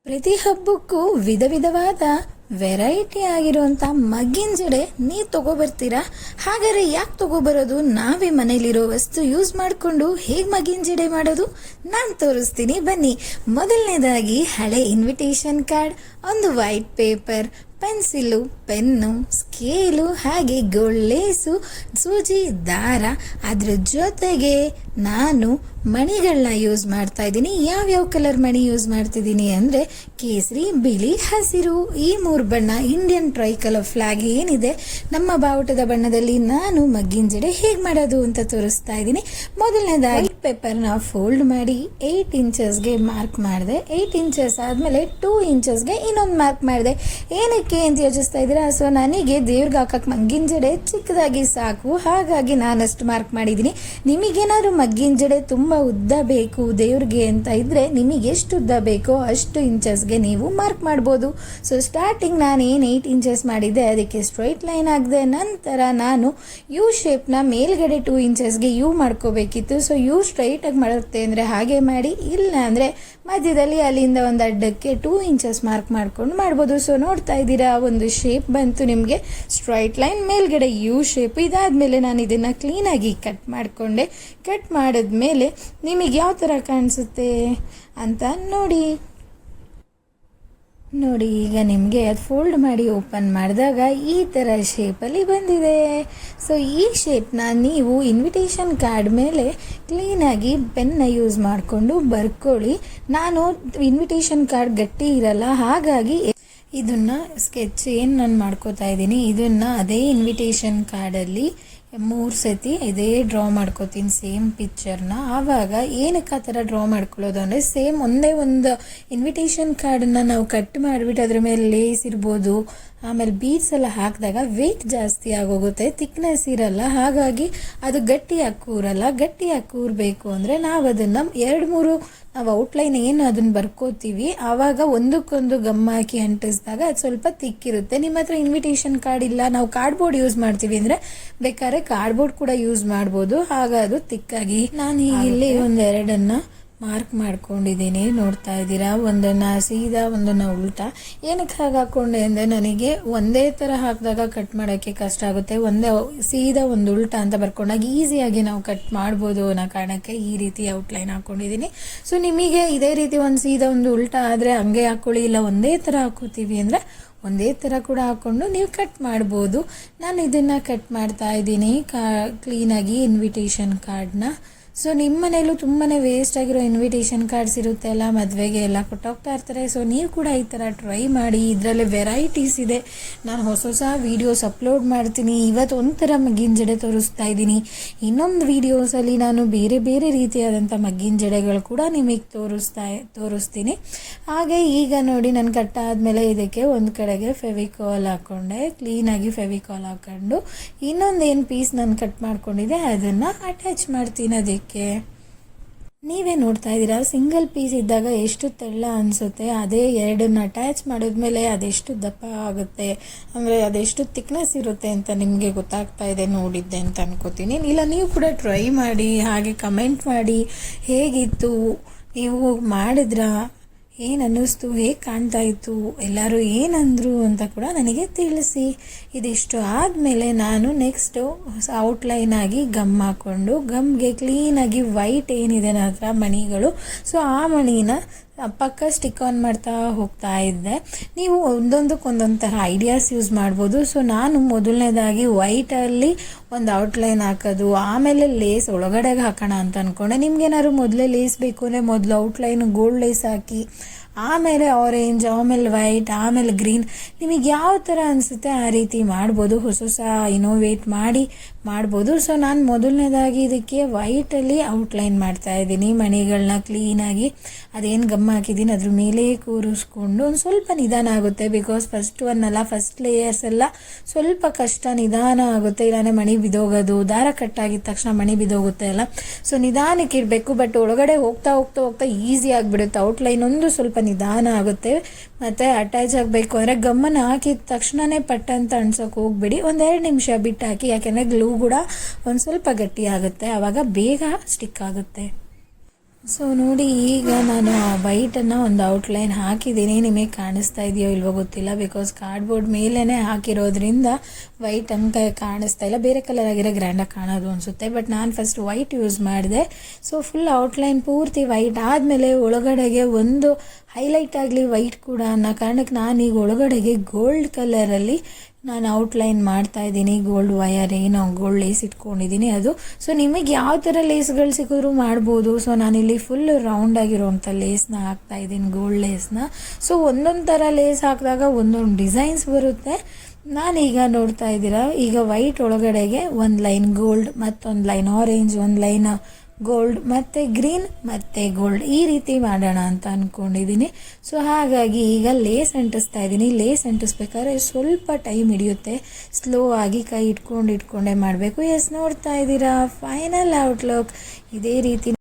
ಪ್ರತಿ ಹಬ್ಬಕ್ಕೂ ವಿಧ ವಿಧವಾದ ವೆರೈಟಿ ಆಗಿರುವಂಥ ಮಗ್ಗಿನ ಜಡೆ ನೀವು ತಗೋಬರ್ತೀರಾ? ಹಾಗಾದ್ರೆ ಯಾಕೆ ತಗೋಬರೋದು? ನಾವೇ ಮನೇಲಿರೋ ವಸ್ತು ಯೂಸ್ ಮಾಡಿಕೊಂಡು ಹೇಗೆ ಮಗ್ಗಿನ ಜಡೆ ಮಾಡೋದು ನಾನು ತೋರಿಸ್ತೀನಿ, ಬನ್ನಿ. ಮೊದಲನೇದಾಗಿ ಹಳೆ ಇನ್ವಿಟೇಷನ್ ಕಾರ್ಡ್, ಒಂದು white paper, pencil, pen, scale, ಹಾಗೆ ಲೇಸು, ಸೂಜಿ, ದಾರ. ಅದ್ರ ಜೊತೆಗೆ ನಾನು ಮಣಿಗಳನ್ನ ಯೂಸ್ ಮಾಡ್ತಾ ಇದ್ದೀನಿ. ಯಾವ್ಯಾವ ಕಲರ್ ಮಣಿ ಯೂಸ್ ಮಾಡ್ತಿದ್ದೀನಿ ಅಂದರೆ ಕೇಸರಿ, ಬಿಳಿ, ಹಸಿರು, ಈ 3 ಬಣ್ಣ ಇಂಡಿಯನ್ ಟ್ರೈ ಕಲರ್ ಫ್ಲಾಗ್ ಏನಿದೆ ನಮ್ಮ ಬಾವುಟದ ಬಣ್ಣದಲ್ಲಿ ನಾನು ಮಗ್ಗಿನ ಜಡೆ ಹೇಗೆ ಮಾಡೋದು ಅಂತ ತೋರಿಸ್ತಾ ಇದ್ದೀನಿ. ಮೊದಲನೇದಾಗಿ ಪೇಪರ್ನ ಫೋಲ್ಡ್ ಮಾಡಿ 8 ಇಂಚಸ್ಗೆ ಮಾರ್ಕ್ ಮಾಡಿದೆ. 8 ಇಂಚಸ್ ಆದಮೇಲೆ 2 ಇಂಚಸ್ಗೆ ಇನ್ನೊಂದು ಮಾರ್ಕ್ ಮಾಡಿದೆ. ಏನಕ್ಕೆ ಅಂತ ಯೋಚಿಸ್ತಾ ಇದ್ದೀರಾ? ಸೊ ನನಗೆ ದೇವ್ರಿಗೆ ಹಾಕಕ್ಕೆ ಮಗ್ಗಿನ ಜಡೆ ಚಿಕ್ಕದಾಗಿ ಸಾಕು, ಹಾಗಾಗಿ ನಾನಷ್ಟು ಮಾರ್ಕ್ ಮಾಡಿದ್ದೀನಿ. ನಿಮಗೇನಾದ್ರು ಮಗ್ಗಿನ ಜಡೆ ತುಂಬ ಉದ್ದ ಬೇಕು ದೇವ್ರಿಗೆ ಅಂತ ಇದ್ರೆ ನಿಮಗೆ ಎಷ್ಟು ಉದ್ದ ಬೇಕೋ ಅಷ್ಟು ಇಂಚಸ್ಗೆ ನೀವು ಮಾರ್ಕ್ ಮಾಡ್ಬೋದು. ಸೊ ಸ್ಟಾರ್ಟಿಂಗ್ ನಾನು ಏನು 8 ಇಂಚಸ್ ಮಾಡಿದ್ದೆ ಅದಕ್ಕೆ ಸ್ಟ್ರೈಟ್ ಲೈನ್ ಆಗಿದೆ. ನಂತರ ನಾನು ಯು ಶೇಪ್ನ ಮೇಲ್ಗಡೆ 2 ಇಂಚಸ್ಗೆ ಯು ಮಾಡ್ಕೋಬೇಕಿತ್ತು. ಸೊ ಯು ಸ್ಟ್ರೈಟಾಗಿ ಮಾಡುತ್ತೆ ಅಂದರೆ ಹಾಗೆ ಮಾಡಿ, ಇಲ್ಲ ಅಂದರೆ ಮಧ್ಯದಲ್ಲಿ ಅಲ್ಲಿಂದ ಒಂದು ಅಡ್ಡಕ್ಕೆ 2 ಇಂಚಸ್ ಮಾರ್ಕ್ ಮಾಡ್ಕೊಂಡು ಮಾಡ್ಬೋದು. ಸೊ ನೋಡ್ತಾ ಇದ್ದೀರಾ, ಒಂದು ಶೇಪ್ ಬಂತು ನಿಮಗೆ, ಸ್ಟ್ರೈಟ್ ಲೈನ್ ಮೇಲ್ಗಡೆ ಯು ಶೇಪ್. ಇದಾದಮೇಲೆ ನಾನು ಇದನ್ನು ಕ್ಲೀನಾಗಿ ಕಟ್ ಮಾಡಿಕೊಂಡೆ. ಕಟ್ ಮಾಡಿದ್ಮೇಲೆ ನಿಮಗೆ ಯಾವ ಥರ ಕಾಣಿಸುತ್ತೆ ಅಂತ ನೋಡಿ. ಈಗ ನಿಮಗೆ ಅದು ಫೋಲ್ಡ್ ಮಾಡಿ ಓಪನ್ ಮಾಡಿದಾಗ ಈ ಥರ ಶೇಪಲ್ಲಿ ಬಂದಿದೆ. ಸೊ ಈ ಶೇಪ್ನ ನೀವು ಇನ್ವಿಟೇಷನ್ ಕಾರ್ಡ್ ಮೇಲೆ ಕ್ಲೀನಾಗಿ ಪೆನ್ನ ಯೂಸ್ ಮಾಡಿಕೊಂಡು ಬರ್ಕೊಳ್ಳಿ. ನಾನು ಇನ್ವಿಟೇಷನ್ ಕಾರ್ಡ್ ಗಟ್ಟಿ ಇರಲ್ಲ, ಹಾಗಾಗಿ ಇದನ್ನು ಸ್ಕೆಚ್ ಏನು ನಾನು ಮಾಡ್ಕೋತಾ ಇದ್ದೀನಿ, ಇದನ್ನು ಅದೇ ಇನ್ವಿಟೇಷನ್ ಕಾರ್ಡಲ್ಲಿ 3 ಸತಿ ಇದೇ ಡ್ರಾ ಮಾಡ್ಕೋತೀನಿ ಸೇಮ್ ಪಿಕ್ಚರ್ನ. ಆವಾಗ ಏನಕ್ಕೆ ಆ ಥರ ಡ್ರಾ ಮಾಡ್ಕೊಳ್ಳೋದು ಅಂದರೆ ಸೇಮ್ ಒಂದೇ ಒಂದು ಇನ್ವಿಟೇಷನ್ ಕಾರ್ಡನ್ನು ನಾವು ಕಟ್ ಮಾಡಿಬಿಟ್ಟು ಅದ್ರ ಮೇಲೆ ಲೇಸ್ ಇರ್ಬೋದು, ಆಮೇಲೆ ಬೀಡ್ಸ್ ಎಲ್ಲ ಹಾಕಿದಾಗ ವೆಯ್ಟ್ ಜಾಸ್ತಿ ಆಗೋಗುತ್ತೆ, ಥಿಕ್ನೆಸ್ ಇರಲ್ಲ, ಹಾಗಾಗಿ ಅದು ಗಟ್ಟಿಯಾಗಿ ಕೂರಲ್ಲ. ಗಟ್ಟಿಯಾಗಿ ಕೂರಬೇಕು ಅಂದರೆ ನಾವು ಅದನ್ನು 2-3 ನಾವು ಔಟ್ಲೈನ್ ಏನು ಅದನ್ನು ಬರ್ಕೋತೀವಿ, ಆವಾಗ ಒಂದಕ್ಕೊಂದು ಗಮ್ ಹಾಕಿ ಅಂಟಿಸಿದಾಗ ಅದು ಸ್ವಲ್ಪ ತಿಕ್ಕಿರುತ್ತೆ. ನಿಮ್ಮ ಹತ್ರ ಇನ್ವಿಟೇಷನ್ ಕಾರ್ಡ್ ಇಲ್ಲ, ನಾವು ಕಾರ್ಡ್ಬೋರ್ಡ್ ಯೂಸ್ ಮಾಡ್ತೀವಿ ಅಂದರೆ ಬೇಕಾದ್ರೆ ಕಾರ್ಡ್ಬೋರ್ಡ್ ಕೂಡ ಯೂಸ್ ಮಾಡ್ಬೋದು, ಆಗ ಅದು ತಿಕ್ಕಾಗಿ. ನಾನು ಈಗ ಇಲ್ಲಿ 1-2 ಮಾರ್ಕ್ ಮಾಡ್ಕೊಂಡಿದ್ದೀನಿ, ನೋಡ್ತಾ ಇದ್ದೀರಾ. ಒಂದನ್ನು ಸೀದಾ, ಒಂದನ್ನು ಉಲ್ಟಾ. ಏನಕ್ಕೆ ಹಾಗೆ ಹಾಕ್ಕೊಂಡೆ ಅಂದರೆ ನನಗೆ ಒಂದೇ ಥರ ಹಾಕಿದಾಗ ಕಟ್ ಮಾಡೋಕ್ಕೆ ಕಷ್ಟ ಆಗುತ್ತೆ, ಒಂದೇ ಸೀದಾ ಒಂದು ಉಲ್ಟಾ ಅಂತ ಬರ್ಕೊಂಡಾಗ ಈಸಿಯಾಗಿ ನಾವು ಕಟ್ ಮಾಡ್ಬೋದು ಅನ್ನೋ ಕಾರಣಕ್ಕೆ ಈ ರೀತಿ ಔಟ್ಲೈನ್ ಹಾಕ್ಕೊಂಡಿದ್ದೀನಿ. ಸೊ ನಿಮಗೆ ಇದೇ ರೀತಿ ಒಂದು ಸೀದಾ ಒಂದು ಉಲ್ಟಾ ಆದರೆ ಹಂಗೆ ಹಾಕ್ಕೊಳ್ಳಿ, ಇಲ್ಲ ಒಂದೇ ಥರ ಹಾಕೋತೀವಿ ಅಂದರೆ ಒಂದೇ ಥರ ಕೂಡ ಹಾಕ್ಕೊಂಡು ನೀವು ಕಟ್ ಮಾಡ್ಬೋದು. ನಾನು ಇದನ್ನು ಕಟ್ ಮಾಡ್ತಾ ಇದ್ದೀನಿ ಕ್ಲೀನಾಗಿ ಇನ್ವಿಟೇಷನ್ ಕಾರ್ಡ್ನ. ಸೊ ನಿಮ್ಮ ಮನೇಲೂ ತುಂಬಾ ವೇಸ್ಟ್ ಆಗಿರೋ ಇನ್ವಿಟೇಷನ್ ಕಾರ್ಡ್ಸ್ ಇರುತ್ತೆ ಅಲ್ಲ, ಮದುವೆಗೆ ಎಲ್ಲ ಕೊಟ್ಟೋಗ್ತಾ ಇರ್ತಾರೆ. ಸೊ ನೀವು ಕೂಡ ಈ ಥರ ಟ್ರೈ ಮಾಡಿ. ಇದರಲ್ಲಿ ವೆರೈಟೀಸ್ ಇದೆ, ನಾನು ಹೊಸ ವೀಡಿಯೋಸ್ ಅಪ್ಲೋಡ್ ಮಾಡ್ತೀನಿ. ಇವತ್ತು ಒಂಥರ ಮಗ್ಗಿನ ಜಡೆ ತೋರಿಸ್ತಾ ಇದ್ದೀನಿ, ಇನ್ನೊಂದು ವೀಡಿಯೋಸಲ್ಲಿ ನಾನು ಬೇರೆ ಬೇರೆ ರೀತಿಯಾದಂಥ ಮಗ್ಗಿನ ಜಡೆಗಳು ಕೂಡ ನಿಮಗೆ ತೋರಿಸ್ತೀನಿ. ಹಾಗೆ ಈಗ ನೋಡಿ, ನಾನು ಕಟ್ಟಾದಮೇಲೆ ಇದಕ್ಕೆ ಒಂದು ಕಡೆಗೆ ಫೆವಿಕಾಲ್ ಹಾಕ್ಕೊಂಡೆ, ಕ್ಲೀನಾಗಿ ಫೆವಿಕಾಲ್ ಹಾಕ್ಕೊಂಡು ಇನ್ನೊಂದೇನು ಪೀಸ್ ನಾನು ಕಟ್ ಮಾಡ್ಕೊಂಡಿದ್ದೆ ಅದನ್ನು ಅಟ್ಯಾಚ್ ಮಾಡ್ತೀನಿ ಅದಕ್ಕೆ. ನೀವೇ ನೋಡ್ತಾ ಇದ್ದೀರಾ, ಸಿಂಗಲ್ ಪೀಸ್ ಇದ್ದಾಗ ಎಷ್ಟು ತೆಳ್ಳ ಅನಿಸುತ್ತೆ, ಅದೇ 2 ಅಟ್ಯಾಚ್ ಮಾಡಿದ್ಮೇಲೆ ಅದೆಷ್ಟು ದಪ್ಪ ಆಗುತ್ತೆ, ಅಂದರೆ ಅದೆಷ್ಟು ಥಿಕ್ನೆಸ್ ಇರುತ್ತೆ ಅಂತ ನಿಮಗೆ ಗೊತ್ತಾಗ್ತಾ ಇದೆ, ನೋಡಿದ್ದೆ ಅಂತ ಅನ್ಕೋತೀನಿ. ಇಲ್ಲ ನೀವು ಕೂಡ ಟ್ರೈ ಮಾಡಿ, ಹಾಗೆ ಕಮೆಂಟ್ ಮಾಡಿ ಹೇಗಿತ್ತು, ನೀವು ಮಾಡಿದ್ರಾ, ಏನು ಅನ್ನಿಸ್ತು, ಹೇಗೆ ಕಾಣ್ತಾ ಇತ್ತು, ಎಲ್ಲರೂ ಏನಂದರು ಅಂತ ಕೂಡ ನನಗೆ ತಿಳಿಸಿ. ಇದಿಷ್ಟು ಆದಮೇಲೆ ನಾನು ನೆಕ್ಸ್ಟು ಔಟ್ಲೈನಾಗಿ ಗಮ್ ಹಾಕ್ಕೊಂಡು, ಗಮ್ಗೆ ಕ್ಲೀನಾಗಿ ವೈಟ್ ಏನಿದೆ ನನ್ನ ಹತ್ರ ಮಣಿಗಳು, ಸೊ ಆ ಮಣಿನ ಪಕ್ಕ ಸ್ಟಿಕ್ ಆನ್ ಮಾಡ್ತಾ ಹೋಗ್ತಾ ಇದ್ದೆ. ನೀವು ಒಂದೊಂದಕ್ಕೊಂದೊಂದು ಥರ ಐಡಿಯಾಸ್ ಯೂಸ್ ಮಾಡ್ಬೋದು. ಸೊ ನಾನು ಮೊದಲನೇದಾಗಿ ವೈಟಲ್ಲಿ ಒಂದು ಔಟ್ಲೈನ್ ಹಾಕೋದು, ಆಮೇಲೆ ಲೇಸ್ ಒಳಗಡೆಗೆ ಹಾಕೋಣ ಅಂತ ಅಂದ್ಕೊಂಡೆ. ನಿಮ್ಗೇನಾದ್ರು ಮೊದಲೇ ಲೇಸ್ ಬೇಕು ಅಂದರೆ ಮೊದಲು ಔಟ್ಲೈನ್ ಗೋಲ್ಡ್ ಲೇಸ್ ಹಾಕಿ, ಆಮೇಲೆ ಆರೆಂಜ್, ಆಮೇಲೆ ವೈಟ್, ಆಮೇಲೆ ಗ್ರೀನ್, ನಿಮಗೆ ಯಾವ ಥರ ಅನಿಸುತ್ತೆ ಆ ರೀತಿ ಮಾಡ್ಬೋದು. ಹೊಸ ಇನೋವೇಟ್ ಮಾಡಿ ಮಾಡ್ಬೋದು. ಸೊ ನಾನು ಮೊದಲನೇದಾಗಿ ಇದಕ್ಕೆ ವೈಟಲ್ಲಿ ಔಟ್ಲೈನ್ ಮಾಡ್ತಾ ಇದ್ದೀನಿ, ಮಣಿಗಳನ್ನ ಕ್ಲೀನಾಗಿ ಅದೇನು ಗಮ್ ಹಾಕಿದ್ದೀನಿ ಅದ್ರ ಮೇಲೆ ಕೂರಿಸ್ಕೊಂಡು. ಒಂದು ಸ್ವಲ್ಪ ನಿಧಾನ ಆಗುತ್ತೆ, ಬಿಕಾಸ್ ಫಸ್ಟ್ ಲೇಯರ್ಸ್ ಎಲ್ಲ ಸ್ವಲ್ಪ ಕಷ್ಟ, ನಿಧಾನ ಆಗುತ್ತೆ, ಇಲ್ಲಾಂದರೆ ಮಣಿ ಬಿದೋಗೋದು, ದಾರ ಕಟ್ಟಾಗಿದ್ದ ತಕ್ಷಣ ಮಣಿ ಬಿದೋಗುತ್ತೆ ಅಲ್ಲ. ಸೊ ನಿಧಾನಕ್ಕೆ ಇರಬೇಕು, ಬಟ್ ಒಳಗಡೆ ಹೋಗ್ತಾ ಈಸಿ ಆಗಿಬಿಡುತ್ತೆ. ಔಟ್ಲೈನ್ ಒಂದು ಸ್ವಲ್ಪ ನಿಧಾನ ಆಗುತ್ತೆ. ಮತ್ತು ಅಟ್ಯಾಚ್ ಆಗಬೇಕು ಅಂದರೆ ಗಮ್ಮನ್ನು ಹಾಕಿದ ತಕ್ಷಣವೇ ಪಟ್ಟ ಅಂತ ಅನ್ಸೋಕೆ ಹೋಗ್ಬಿಡಿ, 1-2 ನಿಮಿಷ ಬಿಟ್ಟು ಹಾಕಿ, ಯಾಕೆಂದರೆ ಗ್ಲೂ ಕೂಡ ಒಂದು ಸ್ವಲ್ಪ ಗಟ್ಟಿ ಆಗುತ್ತೆ, ಆವಾಗ ಬೇಗ ಸ್ಟಿಕ್ ಆಗುತ್ತೆ. ಸೊ ನೋಡಿ, ಈಗ ನಾನು ಆ ವೈಟನ್ನು ಒಂದು ಔಟ್ಲೈನ್ ಹಾಕಿದ್ದೀನಿ. ನಿಮಗೆ ಕಾಣಿಸ್ತಾ ಇದೆಯೋ ಇಲ್ವೋ ಗೊತ್ತಿಲ್ಲ, ಬಿಕಾಸ್ ಕಾರ್ಡ್ಬೋರ್ಡ್ ಮೇಲೇ ಹಾಕಿರೋದ್ರಿಂದ ವೈಟ್ ಹಂಗೆ ಕಾಣಿಸ್ತಾ ಇಲ್ಲ. ಬೇರೆ ಕಲರ್ ಆಗಿರೋ ಗ್ರ್ಯಾಂಡಾಗಿ ಕಾಣೋದು ಅನಿಸುತ್ತೆ. ಬಟ್ ನಾನು ಫಸ್ಟ್ ವೈಟ್ ಯೂಸ್ ಮಾಡಿದೆ. ಸೊ ಫುಲ್ ಔಟ್ಲೈನ್ ಪೂರ್ತಿ ವೈಟ್ ಆದಮೇಲೆ ಒಳಗಡೆಗೆ ಒಂದು ಹೈಲೈಟ್ ಆಗಲಿ ವೈಟ್ ಕೂಡ ಅನ್ನೋ ಕಾರಣಕ್ಕೆ ನಾನೀಗ ಒಳಗಡೆಗೆ ಗೋಲ್ಡ್ ಕಲರಲ್ಲಿ ನಾನು ಔಟ್ಲೈನ್ ಮಾಡ್ತಾ ಇದ್ದೀನಿ. ಗೋಲ್ಡ್ ವಯರ್ ಏನೋ ಗೋಲ್ಡ್ ಲೇಸ್ ಇಟ್ಕೊಂಡಿದ್ದೀನಿ ಅದು. ಸೊ ನಿಮಗೆ ಯಾವ ಥರ ಲೇಸ್ಗಳು ಸಿಕ್ಕಿದ್ರು ಮಾಡ್ಬೋದು. ಸೊ ನಾನಿಲ್ಲಿ ಫುಲ್ ರೌಂಡ್ ಆಗಿರೋವಂಥ ಲೇಸ್ನ ಹಾಕ್ತಾ ಇದ್ದೀನಿ, ಗೋಲ್ಡ್ ಲೇಸ್ನ. ಸೊ ಒಂದೊಂದು ಥರ ಲೇಸ್ ಹಾಕಿದಾಗ ಒಂದೊಂದು ಡಿಸೈನ್ಸ್ ಬರುತ್ತೆ. ನಾನೀಗ ನೋಡ್ತಾ ಇದ್ದೀರಾ, ಈಗ ವೈಟ್ ಒಳಗಡೆಗೆ ಒಂದು ಲೈನ್ ಗೋಲ್ಡ್, ಮತ್ತೊಂದು ಲೈನ್ ಆರೆಂಜ್, ಒಂದು ಲೈನ್ ಗೋಲ್ಡ್ ಮತ್ತು ಗ್ರೀನ್ ಮತ್ತು ಗೋಲ್ಡ್, ಈ ರೀತಿ ಮಾಡೋಣ ಅಂತ ಅಂದ್ಕೊಂಡಿದ್ದೀನಿ. ಸೊ ಹಾಗಾಗಿ ಈಗ ಲೇಸ್ ಅಂಟಿಸ್ತಾ ಇದ್ದೀನಿ. ಲೇಸ್ ಅಂಟಿಸ್ಬೇಕಾದ್ರೆ ಸ್ವಲ್ಪ ಟೈಮ್ ಹಿಡಿಯುತ್ತೆ, ಸ್ಲೋ ಆಗಿ ಕೈ ಇಟ್ಕೊಂಡೇ ಮಾಡಬೇಕು. ನೋಡ್ತಾ ಇದ್ದೀರಾ ಫೈನಲ್ ಔಟ್ಲುಕ್ ಇದೇ ರೀತಿ